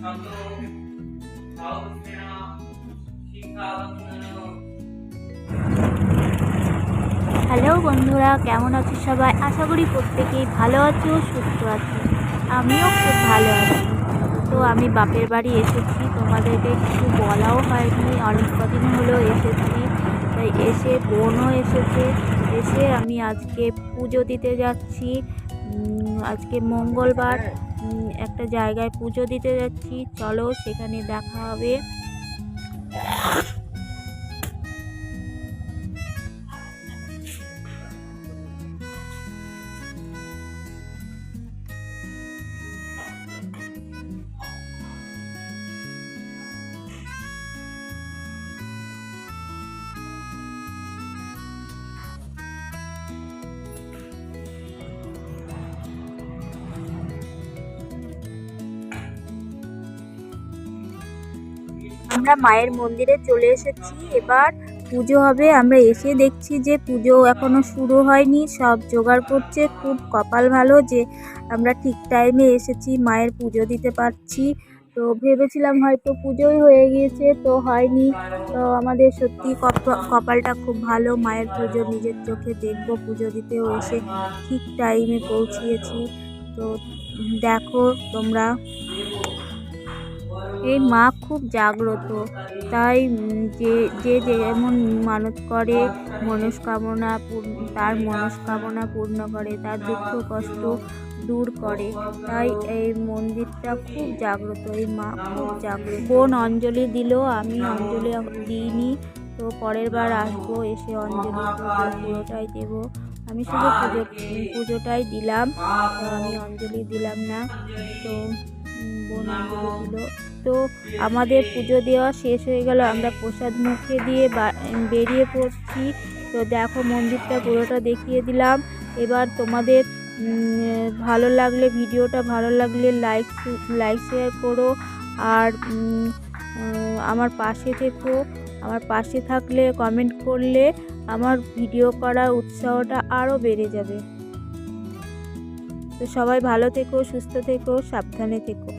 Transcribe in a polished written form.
Hello বন্ধুরা, কেমন আছো সবাই? আশা করি প্রত্যেকেই ভালো আছো, সুস্থ আছো। আমিও খুব ভালো আছি। তো আমি বাপের বাড়ি এসেছি, তোমাদেরকে কিছু বলাও হয়নি, অনেক কদিন হলো এসেছি। তাই এসে বোনও এসেছে, এসে আমি আজকে পুজো দিতে যাচ্ছি। আজকে মঙ্গলবার, একটা জায়গায় পুজো দিতে যাচ্ছি। চলো, সেখানে দেখা হবে। আমরা মায়ের মন্দিরে চলে এসেছি, এবার পুজো হবে। আমরা এসে দেখছি যে পুজো এখনো শুরু হয়নি, সব জোগাড় করছে। খুব কপাল ভালো যে আমরা ঠিক টাইমে এসেছি, মায়ের পুজো দিতে পারছি। তো ভেবেছিলাম হয়তো পুজোই হয়ে গিয়েছে, তো হয়নি। তো আমাদের সত্যি কপালটা খুব ভালো, মায়ের পুজো নিজের চোখে দেখবো। পুজো দিতেও এসে ঠিক টাইমে পৌঁছিয়েছি। তো দেখো তোমরা, এই মা খুব জাগ্রত, তাই যে যে যেমন মানত করে তার মনস্কামনা পূর্ণ করে, তার দুঃখ কষ্ট দূর করে। তাই এই মন্দিরটা খুব জাগ্রত, এই মা খুব জাগ্রত। বোন অঞ্জলি দিল, আমি অঞ্জলি দিইনি। তো পরের বার আসবো, এসে অঞ্জলি পুরোটাই দেব। আমি শুধু পুজোটাই দিলাম, তো আমি অঞ্জলি দিলাম না। তো বোন অঞ্জলি দিল। তো আমাদের পুজো দেওয়া শেষ হয়ে গেল, আমরা প্রসাদ মুখে দিয়ে বেরিয়ে পড়ছি। তো দেখো, মন্দিরটা পুরোটা দেখিয়ে দিলাম। এবার তোমাদের ভালো লাগলে, ভিডিওটা ভালো লাগলে লাইক শেয়ার করো, আর আমার পাশে থেকো। আমার পাশে থাকলে, কমেন্ট করলে আমার ভিডিও করার উৎসাহটা আরও বেড়ে যাবে। তো সবাই ভালো থেকো, সুস্থ থেকো, সাবধানে থেকো।